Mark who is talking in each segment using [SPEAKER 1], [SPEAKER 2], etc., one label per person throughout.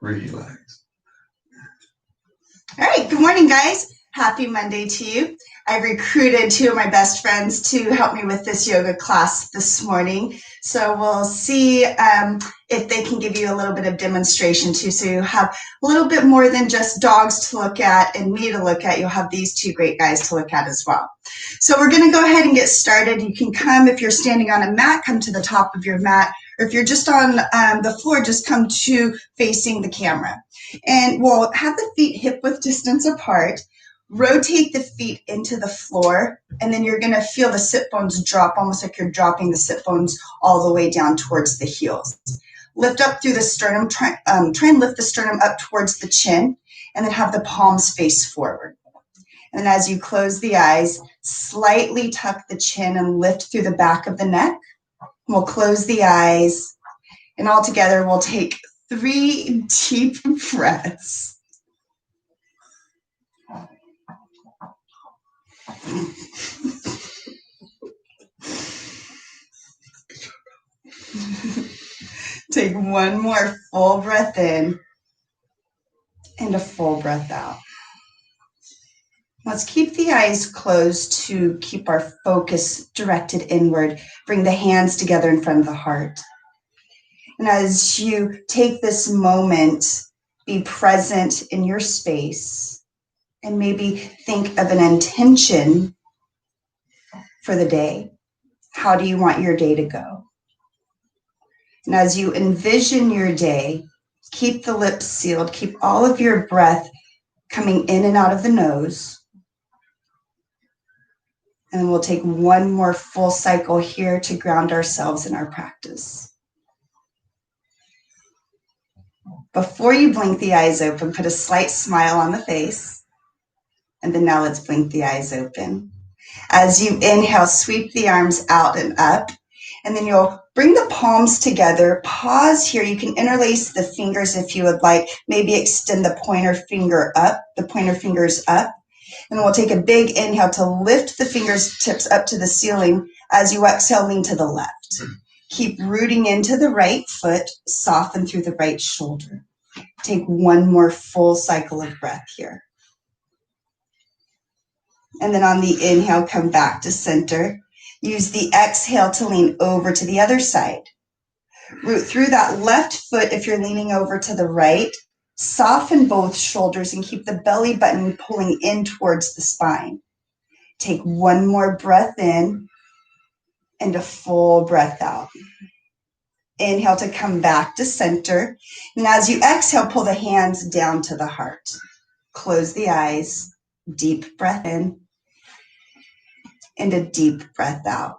[SPEAKER 1] Relax.
[SPEAKER 2] All right, good morning, guys. Happy Monday to you. I recruited two of my best friends to help me with this yoga class this morning. So we'll see if they can give you a little bit of demonstration too. So you have a little bit more than just dogs to look at and me to look at. You'll have these two great guys to look at as well. So we're going to go ahead and get started. You can come, if you're standing on a mat, come to the top of your mat. Or if you're just on the floor, just come to facing the camera. And we'll have the feet hip-width distance apart. Rotate the feet into the floor, and then you're going to feel the sit bones drop, almost like you're dropping the sit bones all the way down towards the heels. Lift up through the sternum. Try and lift the sternum up towards the chin, and then have the palms face forward. And as you close the eyes, slightly tuck the chin and lift through the back of the neck. We'll close the eyes, and all together we'll take 3 deep breaths. Take one more full breath in and a full breath out. Let's keep the eyes closed to keep our focus directed inward. Bring the hands together in front of the heart. And as you take this moment, be present in your space and maybe think of an intention for the day. How do you want your day to go? And as you envision your day, keep the lips sealed, keep all of your breath coming in and out of the nose. And we'll take one more full cycle here to ground ourselves in our practice. Before you blink the eyes open, put a slight smile on the face. And then now let's blink the eyes open. As you inhale, sweep the arms out and up. And then you'll bring the palms together. Pause here. You can interlace the fingers if you would like. Maybe extend the pointer finger up, the pointer fingers up. And we'll take a big inhale to lift the fingertips up to the ceiling. As you exhale, lean to the left. Keep rooting into the right foot. Soften through the right shoulder. Take one more full cycle of breath here. And then on the inhale, come back to center. Use the exhale to lean over to the other side. Root through that left foot if you're leaning over to the right. Soften both shoulders and keep the belly button pulling in towards the spine. Take one more breath in and a full breath out. Inhale to come back to center. And as you exhale, pull the hands down to the heart. Close the eyes. Deep breath in. And a deep breath out.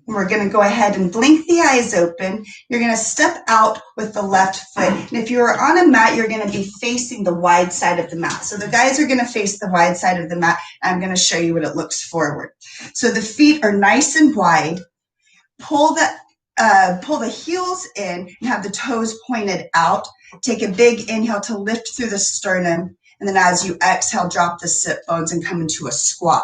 [SPEAKER 2] We're going to go ahead and blink the eyes open. You're going to step out with the left foot. And if you're on a mat, you're going to be facing the wide side of the mat. So the guys are going to face the wide side of the mat. I'm going to show you what it looks forward. So the feet are nice and wide. Pull the heels in and have the toes pointed out. Take a big inhale to lift through the sternum. And then as you exhale, drop the sit bones and come into a squat.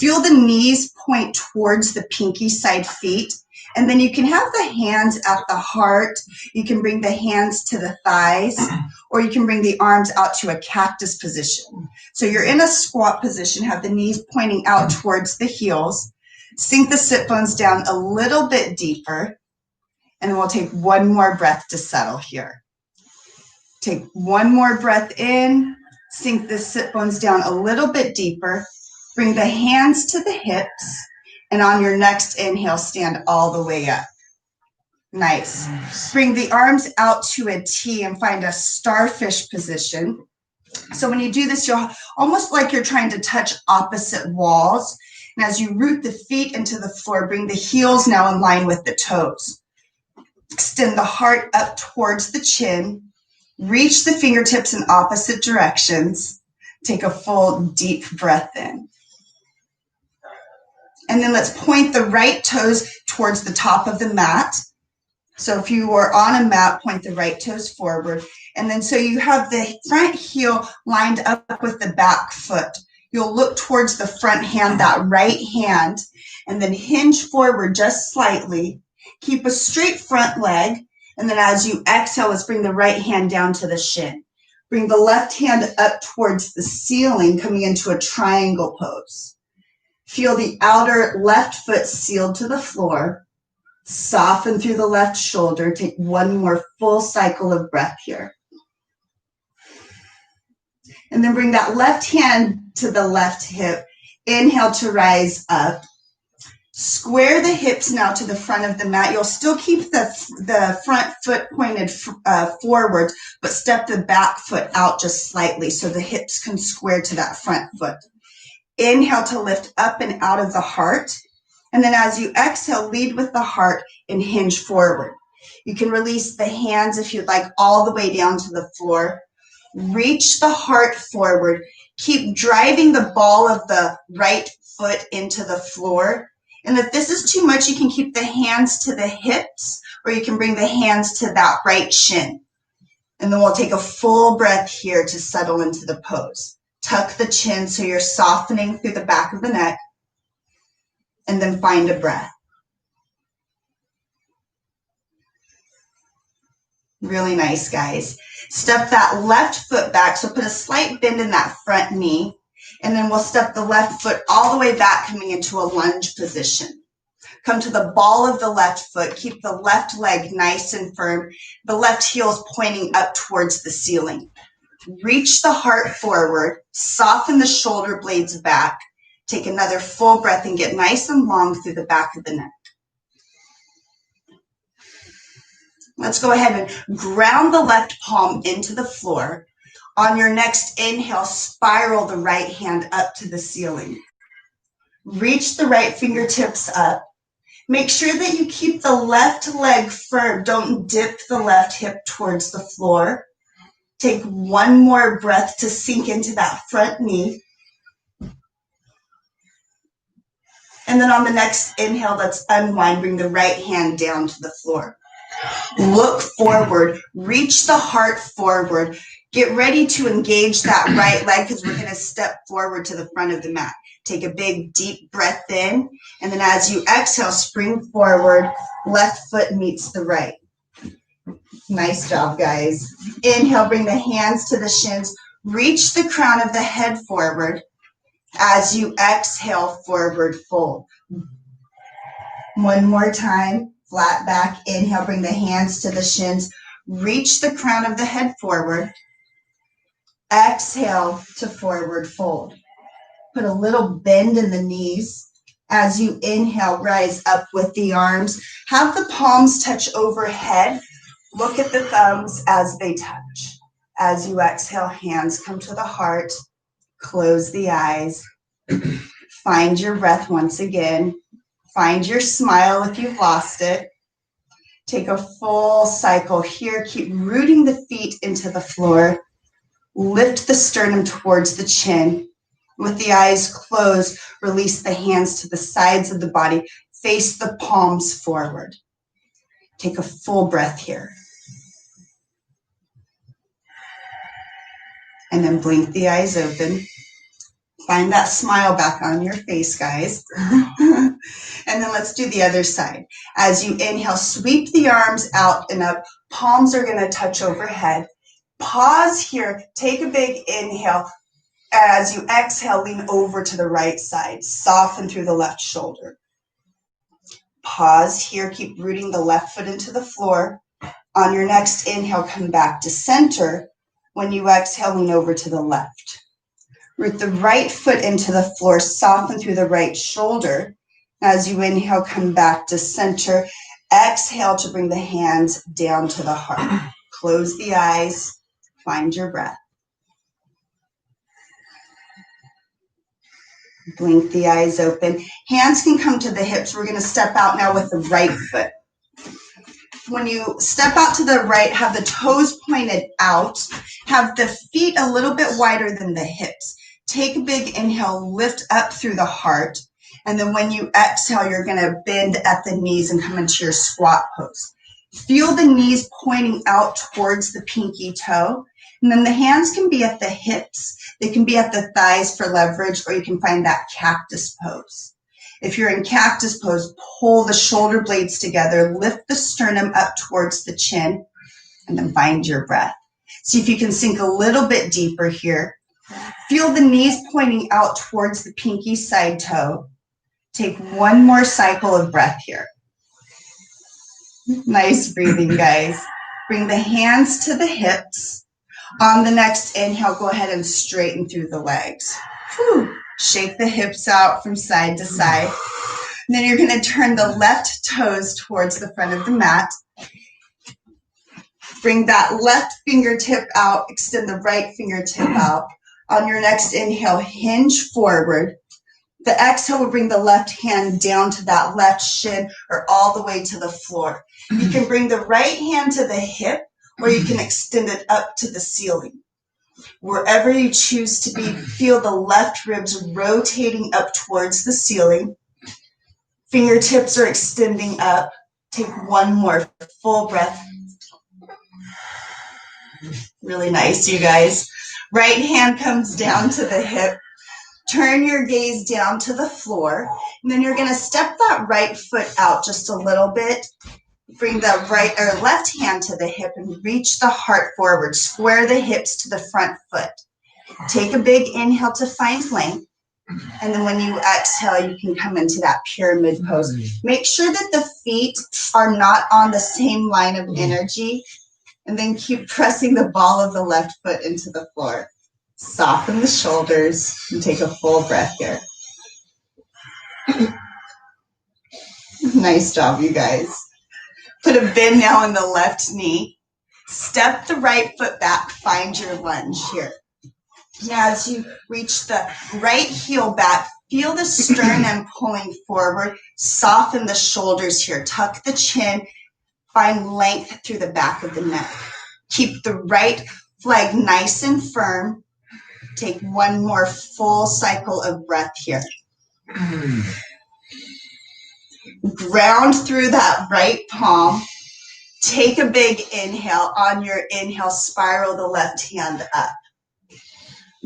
[SPEAKER 2] Feel the knees point towards the pinky side feet. And then you can have the hands at the heart. You can bring the hands to the thighs, or you can bring the arms out to a cactus position. So you're in a squat position, have the knees pointing out towards the heels. Sink the sit bones down a little bit deeper. And then we'll take one more breath to settle here. Take one more breath in. Sink the sit bones down a little bit deeper. Bring the hands to the hips. And on your next inhale, stand all the way up. Nice. Bring the arms out to a T and find a starfish position. So when you do this, you'll almost like you're trying to touch opposite walls. And as you root the feet into the floor, bring the heels now in line with the toes. Extend the heart up towards the chin. Reach the fingertips in opposite directions. Take a full deep breath in. And then let's point the right toes towards the top of the mat. So if you are on a mat, point the right toes forward. And then so you have the front heel lined up with the back foot. You'll look towards the front hand, that right hand, and then hinge forward just slightly. Keep a straight front leg. And then as you exhale, let's bring the right hand down to the shin. Bring the left hand up towards the ceiling, coming into a triangle pose. Feel the outer left foot sealed to the floor. Soften through the left shoulder. Take one more full cycle of breath here. And then bring that left hand to the left hip. Inhale to rise up. Square the hips now to the front of the mat. You'll still keep the front foot pointed forward, but step the back foot out just slightly so the hips can square to that front foot. Inhale to lift up and out of the heart. And then as you exhale, lead with the heart and hinge forward. You can release the hands if you'd like all the way down to the floor. Reach the heart forward. Keep driving the ball of the right foot into the floor. And if this is too much, you can keep the hands to the hips, or you can bring the hands to that right shin. And then we'll take a full breath here to settle into the pose. Tuck the chin so you're softening through the back of the neck. And then find a breath. Really nice, guys. Step that left foot back, so put a slight bend in that front knee. And then we'll step the left foot all the way back, coming into a lunge position. Come to the ball of the left foot. Keep the left leg nice and firm. The left heel is pointing up towards the ceiling. Reach the heart forward. Soften the shoulder blades back. Take another full breath and get nice and long through the back of the neck. Let's go ahead and ground the left palm into the floor. On your next inhale, spiral the right hand up to the ceiling. Reach the right fingertips up. Make sure that you keep the left leg firm. Don't dip the left hip towards the floor. Take one more breath to sink into that front knee. And then on the next inhale, let's unwind. Bring the right hand down to the floor. Look forward. Reach the heart forward. Get ready to engage that right leg because we're going to step forward to the front of the mat. Take a big, deep breath in. And then as you exhale, spring forward. Left foot meets the right. Nice job, guys. Inhale, bring the hands to the shins. Reach the crown of the head forward. As you exhale, forward fold. One more time. Flat back. Inhale, bring the hands to the shins. Reach the crown of the head forward. Exhale to forward fold. Put a little bend in the knees. As you inhale, rise up with the arms. Have the palms touch overhead. Look at the thumbs as they touch. As you exhale, hands come to the heart. Close the eyes. Find your breath once again. Find your smile if you've lost it. Take a full cycle here. Keep rooting the feet into the floor. Lift the sternum towards the chin. With the eyes closed, release the hands to the sides of the body. Face the palms forward. Take a full breath here. And then blink the eyes open. Find that smile back on your face, guys. And then let's do the other side. As you inhale, sweep the arms out and up. Palms are going to touch overhead. Pause here. Take a big inhale. As you exhale, lean over to the right side. Soften through the left shoulder. Pause here. Keep rooting the left foot into the floor. On your next inhale, come back to center. When you exhale, lean over to the left. Root the right foot into the floor. Soften through the right shoulder. As you inhale, come back to center. Exhale to bring the hands down to the heart. Close the eyes. Find your breath. Blink the eyes open. Hands can come to the hips. We're going to step out now with the right foot. When you step out to the right, have the toes pointed out. Have the feet a little bit wider than the hips. Take a big inhale, lift up through the heart. And then when you exhale, you're going to bend at the knees and come into your squat pose. Feel the knees pointing out towards the pinky toe. And then the hands can be at the hips. They can be at the thighs for leverage, or you can find that cactus pose. If you're in cactus pose, pull the shoulder blades together, lift the sternum up towards the chin, and then find your breath. See if you can sink a little bit deeper here. Feel the knees pointing out towards the pinky side toe. Take one more cycle of breath here. Nice breathing, guys. Bring the hands to the hips. On the next inhale, go ahead and straighten through the legs. Whew. Shake the hips out from side to side. And then you're going to turn the left toes towards the front of the mat. Bring that left fingertip out. Extend the right fingertip out. On your next inhale, hinge forward. The exhale will bring the left hand down to that left shin or all the way to the floor. You can bring the right hand to the hip or you can extend it up to the ceiling. Wherever you choose to be, feel the left ribs rotating up towards the ceiling. Fingertips are extending up. Take one more full breath. Really nice, you guys. Right hand comes down to the hip. Turn your gaze down to the floor. And then you're going to step that right foot out just a little bit. Bring the right or left hand to the hip and reach the heart forward. Square the hips to the front foot. Take a big inhale to find length. And then when you exhale, you can come into that pyramid pose. Make sure that the feet are not on the same line of energy. And then keep pressing the ball of the left foot into the floor. Soften the shoulders and take a full breath here. Nice job, you guys. Put a bend now in the left knee. Step the right foot back. Find your lunge here. Now as you reach the right heel back, feel the sternum pulling forward. Soften the shoulders here. Tuck the chin. Find length through the back of the neck. Keep the right leg nice and firm. Take one more full cycle of breath here. Ground through that right palm. Take a big inhale. On your inhale, spiral the left hand up.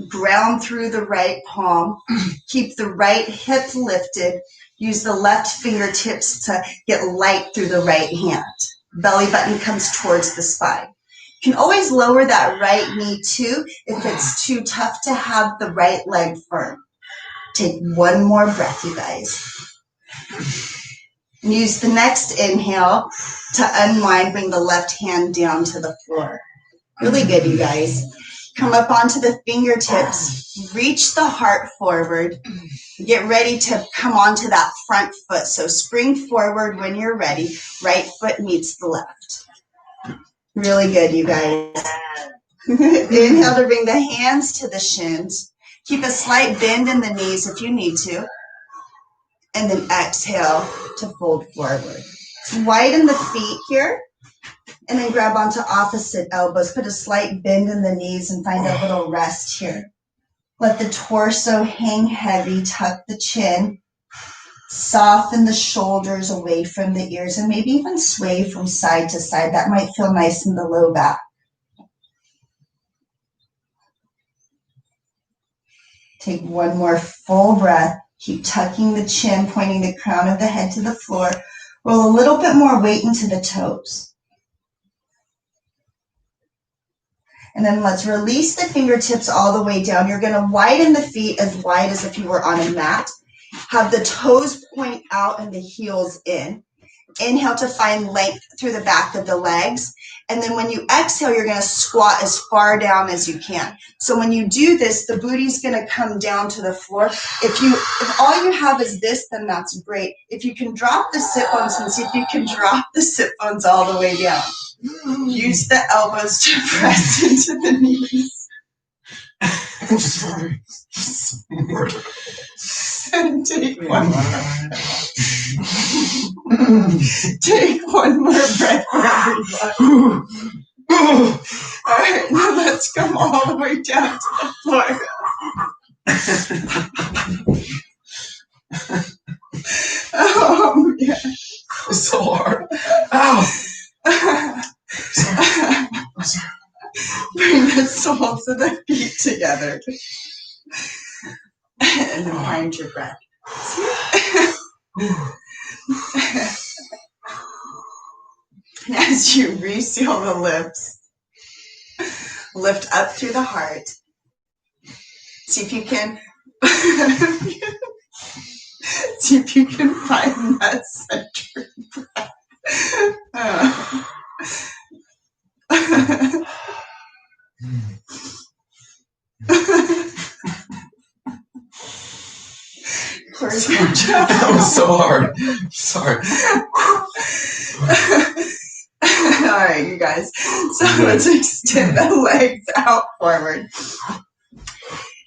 [SPEAKER 2] Ground through the right palm. Keep the right hip lifted. Use the left fingertips to get light through the right hand. Belly button comes towards the spine. You can always lower that right knee too if it's too tough to have the right leg firm. Take one more breath, you guys. And use the next inhale to unwind, bring the left hand down to the floor. Really good, you guys. Come up onto the fingertips, reach the heart forward. Get ready to come onto that front foot. So spring forward when you're ready. Right foot meets the left. Really good, you guys. Inhale to bring the hands to the shins. Keep a slight bend in the knees if you need to. And then exhale to fold forward. Widen the feet here. And then grab onto opposite elbows. Put a slight bend in the knees and find a little rest here. Let the torso hang heavy. Tuck the chin. Soften the shoulders away from the ears and maybe even sway from side to side. That might feel nice in the low back. Take one more full breath. Keep tucking the chin, pointing the crown of the head to the floor. Roll a little bit more weight into the toes. And then let's release the fingertips all the way down. You're going to widen the feet as wide as if you were on a mat. Have the toes point out and the heels in. Inhale to find length through the back of the legs. And then when you exhale, you're going to squat as far down as you can. So when you do this, the booty's going to come down to the floor. If all you have is this, then that's great. If you can drop the sit bones, and see if you can drop the sit bones all the way down. Use the elbows to press into the knees.
[SPEAKER 1] I'm sorry.
[SPEAKER 2] And take one more. Take one more breath for everyone. All right, now let's come all the way down to the floor. Oh, yeah.
[SPEAKER 1] It's so hard. Ow. Sorry.
[SPEAKER 2] Bring the soles of the feet together. And then find your breath. And as you reseal the lips, lift up through the heart. See if you can find that center breath.
[SPEAKER 1] That was so hard. Sorry.
[SPEAKER 2] All right, you guys. So let's extend the legs out forward.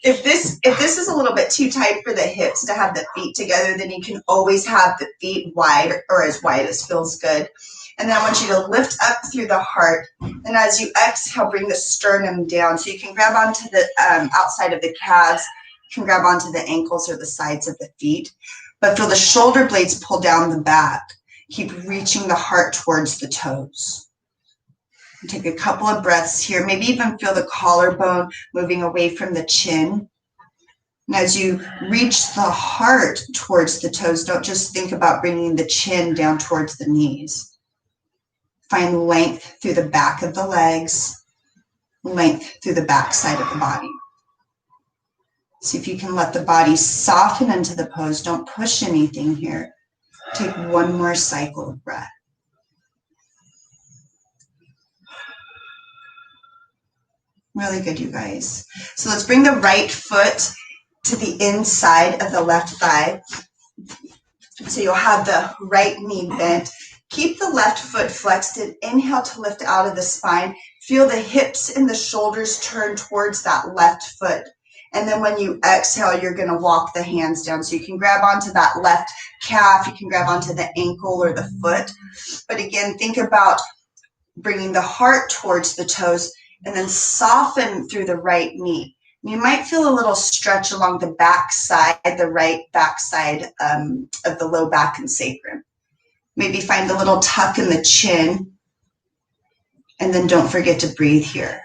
[SPEAKER 2] If this is a little bit too tight for the hips to have the feet together, then you can always have the feet wide or as wide as feels good. And then I want you to lift up through the heart. And as you exhale, bring the sternum down. So you can grab onto the outside of the calves. You can grab onto the ankles or the sides of the feet. But feel the shoulder blades pull down the back. Keep reaching the heart towards the toes. And take a couple of breaths here. Maybe even feel the collarbone moving away from the chin. And as you reach the heart towards the toes, don't just think about bringing the chin down towards the knees. Find length through the back of the legs, length through the back side of the body. See if you can let the body soften into the pose. Don't push anything here. Take one more cycle of breath. Really good, you guys. So let's bring the right foot to the inside of the left thigh. So you'll have the right knee bent. Keep the left foot flexed and inhale to lift out of the spine. Feel the hips and the shoulders turn towards that left foot. And then when you exhale, you're going to walk the hands down. So you can grab onto that left calf. You can grab onto the ankle or the foot. But again, think about bringing the heart towards the toes and then soften through the right knee. You might feel a little stretch along the back side, the right back side of the low back and sacrum. Maybe find a little tuck in the chin. And then don't forget to breathe here.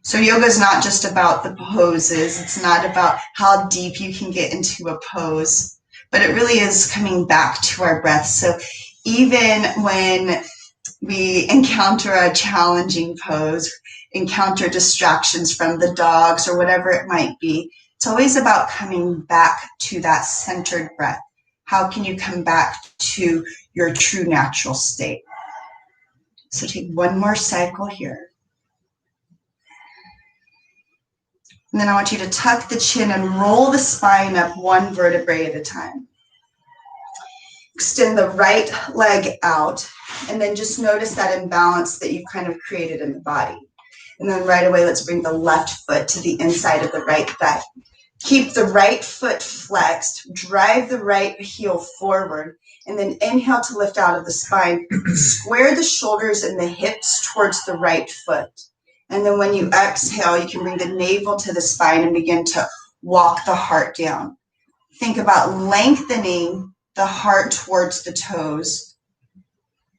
[SPEAKER 2] So yoga is not just about the poses. It's not about how deep you can get into a pose, but it really is coming back to our breath. So even when we encounter a challenging pose, encounter distractions from the dogs or whatever it might be, it's always about coming back to that centered breath. How can you come back to your true natural state? So take one more cycle here. And then I want you to tuck the chin and roll the spine up one vertebrae at a time. Extend the right leg out, and then just notice that imbalance that you've kind of created in the body. And then right away, let's bring the left foot to the inside of the right thigh. Keep the right foot flexed, drive the right heel forward, and then inhale to lift out of the spine. Square the shoulders and the hips towards the right foot. And then when you exhale, you can bring the navel to the spine and begin to walk the heart down. Think about lengthening the heart towards the toes.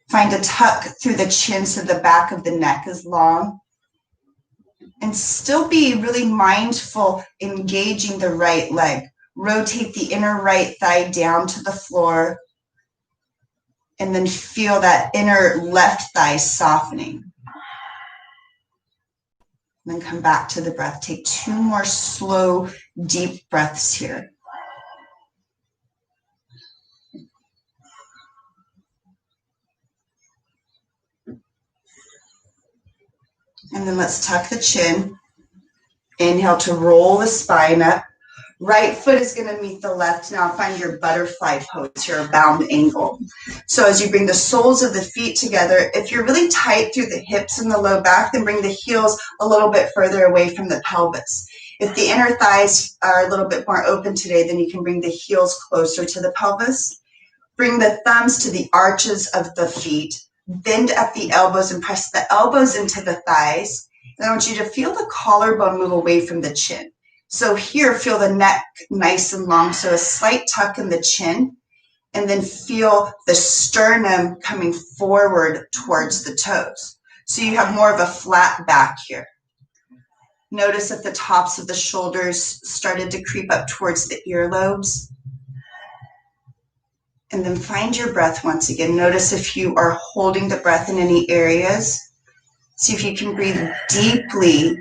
[SPEAKER 2] Find a tuck through the chin so the back of the neck is long. And still be really mindful, engaging the right leg. Rotate the inner right thigh down to the floor. And then feel that inner left thigh softening. And then come back to the breath. Take two more slow, deep breaths here. And then let's tuck the chin. Inhale to roll the spine up. Right foot is going to meet the left. Now find your butterfly pose, your bound angle. So as you bring the soles of the feet together, if you're really tight through the hips and the low back, then bring the heels a little bit further away from the pelvis. If the inner thighs are a little bit more open today, then you can bring the heels closer to the pelvis. Bring the thumbs to the arches of the feet. Bend at the elbows and press the elbows into the thighs. And I want you to feel the collarbone move away from the chin. So here, feel the neck nice and long. So a slight tuck in the chin. And then feel the sternum coming forward towards the toes. So you have more of a flat back here. Notice if the tops of the shoulders started to creep up towards the earlobes. And then find your breath once again. Notice if you are holding the breath in any areas. See if you can breathe deeply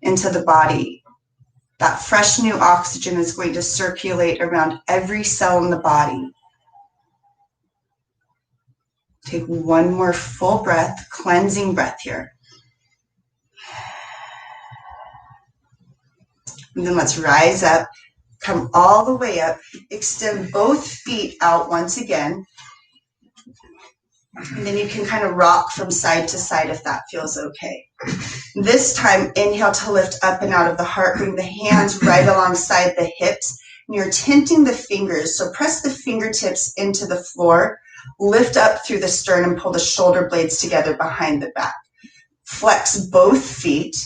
[SPEAKER 2] into the body. That fresh new oxygen is going to circulate around every cell in the body. Take one more full breath, cleansing breath here. And then let's rise up, come all the way up, extend both feet out once again. And then you can kind of rock from side to side if that feels okay. This time, inhale to lift up and out of the heart. Bring the hands right alongside the hips. And you're tenting the fingers. So press the fingertips into the floor. Lift up through the sternum. Pull the shoulder blades together behind the back. Flex both feet.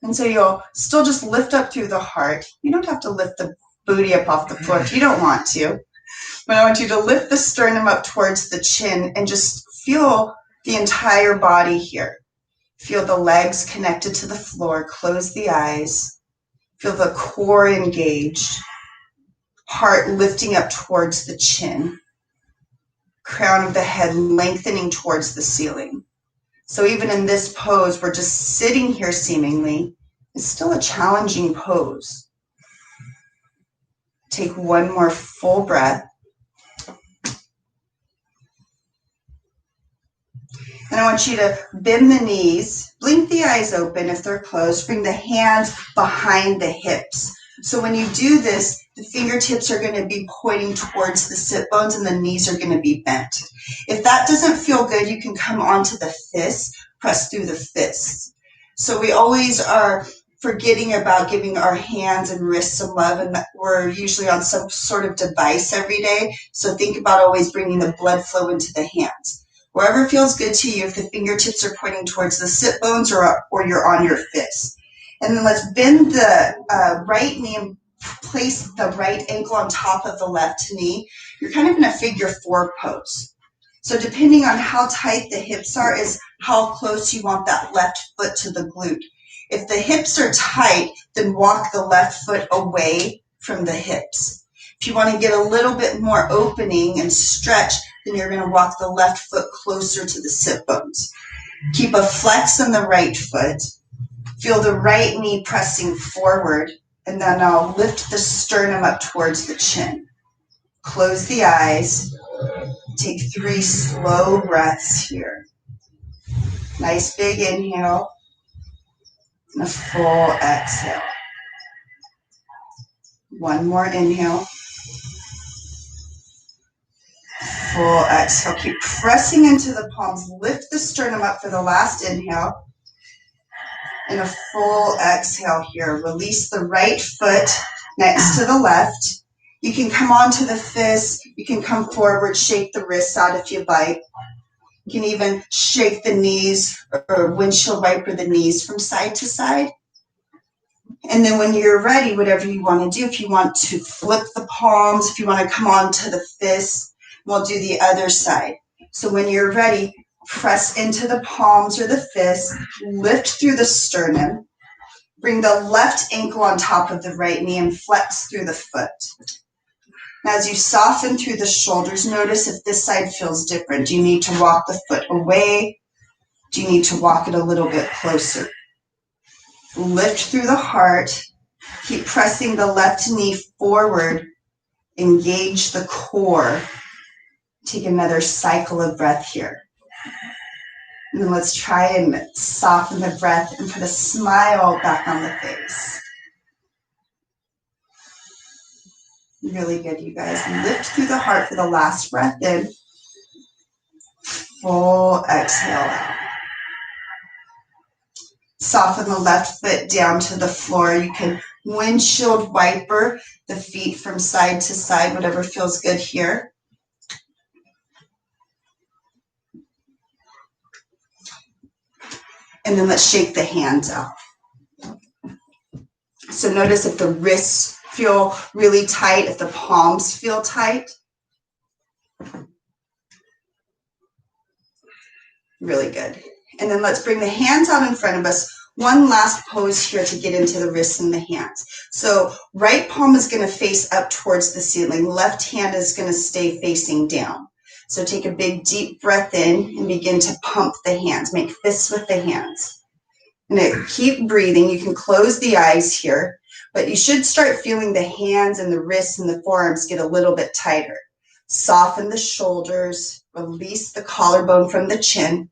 [SPEAKER 2] And so you'll still just lift up through the heart. You don't have to lift the booty up off the floor if you don't want to. But I want you to lift the sternum up towards the chin and just feel the entire body here. Feel the legs connected to the floor. Close the eyes. Feel the core engaged. Heart lifting up towards the chin. Crown of the head lengthening towards the ceiling. So even in this pose, we're just sitting here seemingly. It's still a challenging pose. Take one more full breath. And I want you to bend the knees, blink the eyes open if they're closed, bring the hands behind the hips. So when you do this, the fingertips are going to be pointing towards the sit bones and the knees are going to be bent. If that doesn't feel good, you can come onto the fists, press through the fists. So we always are forgetting about giving our hands and wrists some love, and we're usually on some sort of device every day. So think about always bringing the blood flow into the hands. Wherever feels good to you, if the fingertips are pointing towards the sit bones or you're on your fists. And then let's bend the right knee and place the right ankle on top of the left knee. You're kind of in a figure four pose. So depending on how tight the hips are is how close you want that left foot to the glute. If the hips are tight, then walk the left foot away from the hips. If you want to get a little bit more opening and stretch, then you're going to walk the left foot closer to the sit bones. Keep a flex in the right foot. Feel the right knee pressing forward, and then I'll lift the sternum up towards the chin. Close the eyes. Take 3 slow breaths here. Nice big inhale and a full exhale. One more inhale. Full exhale. Keep pressing into the palms. Lift the sternum up for the last inhale. And a full exhale here. Release the right foot next to the left. You can come onto the fist. You can come forward, shake the wrists out if you'd like. You can even shake the knees or windshield wiper the knees from side to side. And then when you're ready, whatever you want to do, if you want to flip the palms, if you want to come onto the fists, we'll do the other side. So when you're ready, press into the palms or the fists, lift through the sternum, bring the left ankle on top of the right knee and flex through the foot. Now as you soften through the shoulders, notice if this side feels different. Do you need to walk the foot away? Do you need to walk it a little bit closer? Lift through the heart. Keep pressing the left knee forward. Engage the core. Take another cycle of breath here. And then let's try and soften the breath and put a smile back on the face. Really good, you guys. Lift through the heart for the last breath in. Full exhale out. Soften the left foot down to the floor. You can windshield wiper the feet from side to side, whatever feels good here. And then let's shake the hands out. So notice if the wrists feel really tight, if the palms feel tight. Really good. And then let's bring the hands out in front of us. One last pose here to get into the wrists and the hands. So right palm is going to face up towards the ceiling. Left hand is going to stay facing down. So take a big deep breath in and begin to pump the hands. Make fists with the hands. And keep breathing. You can close the eyes here, but you should start feeling the hands and the wrists and the forearms get a little bit tighter. Soften the shoulders. Release the collarbone from the chin.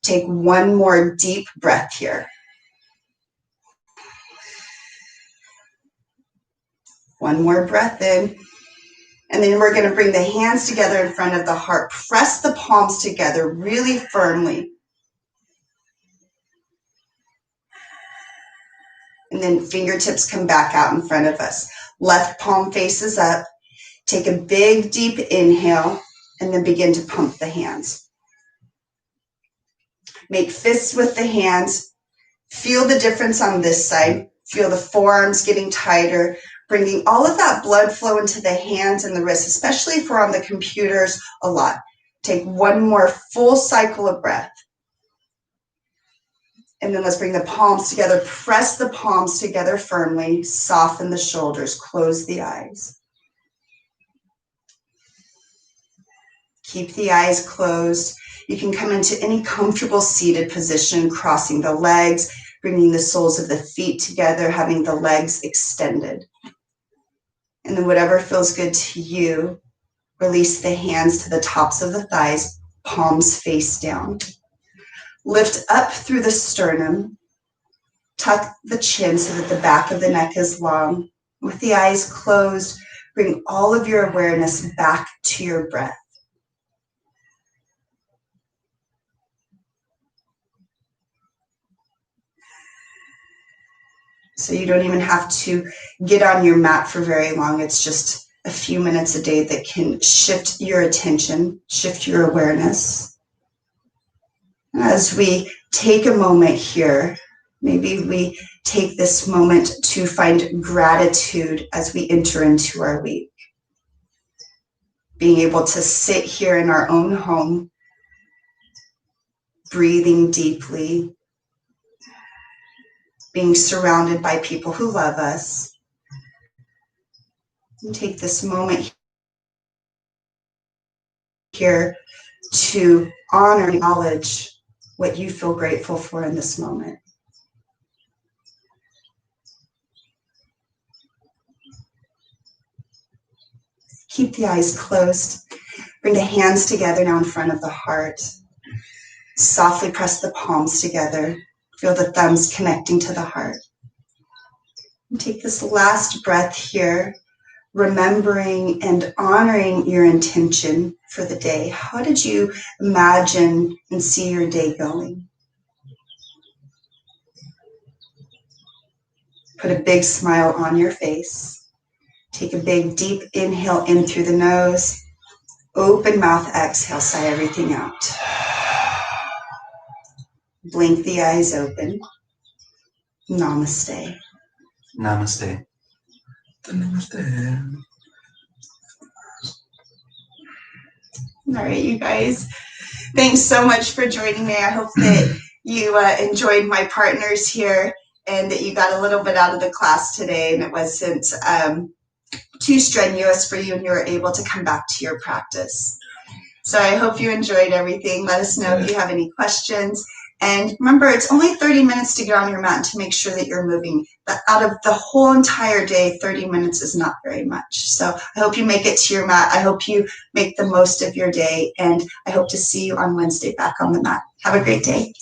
[SPEAKER 2] Take one more deep breath here. One more breath in. And then we're going to bring the hands together in front of the heart. Press the palms together really firmly. And then fingertips come back out in front of us. Left palm faces up. Take a big deep inhale and then begin to pump the hands. Make fists with the hands. Feel the difference on this side. Feel the forearms getting tighter, bringing all of that blood flow into the hands and the wrists, especially if we're on the computers a lot. Take one more full cycle of breath. And then let's bring the palms together. Press the palms together firmly. Soften the shoulders. Close the eyes. Keep the eyes closed. You can come into any comfortable seated position, crossing the legs, bringing the soles of the feet together, having the legs extended. And then whatever feels good to you, release the hands to the tops of the thighs, palms face down. Lift up through the sternum. Tuck the chin so that the back of the neck is long. With the eyes closed, bring all of your awareness back to your breath. So you don't even have to get on your mat for very long. It's just a few minutes a day that can shift your attention, shift your awareness. As we take a moment here, maybe we take this moment to find gratitude as we enter into our week. Being able to sit here in our own home, breathing deeply, being surrounded by people who love us. And take this moment here to honor and acknowledge what you feel grateful for in this moment. Keep the eyes closed. Bring the hands together now in front of the heart. Softly press the palms together. Feel the thumbs connecting to the heart. And take this last breath here, remembering and honoring your intention for the day. How did you imagine and see your day going? Put a big smile on your face. Take a big deep inhale in through the nose. Open mouth, exhale, sigh everything out. Blink the eyes open. Namaste.
[SPEAKER 1] Namaste. Namaste.
[SPEAKER 2] All right, you guys. Thanks so much for joining me. I hope that you enjoyed my partners here and that you got a little bit out of the class today and it wasn't too strenuous for you and you were able to come back to your practice. So I hope you enjoyed everything. Let us know if you have any questions. And remember, it's only 30 minutes to get on your mat and to make sure that you're moving. But out of the whole entire day, 30 minutes is not very much. So I hope you make it to your mat. I hope you make the most of your day. And I hope to see you on Wednesday back on the mat. Have a great day.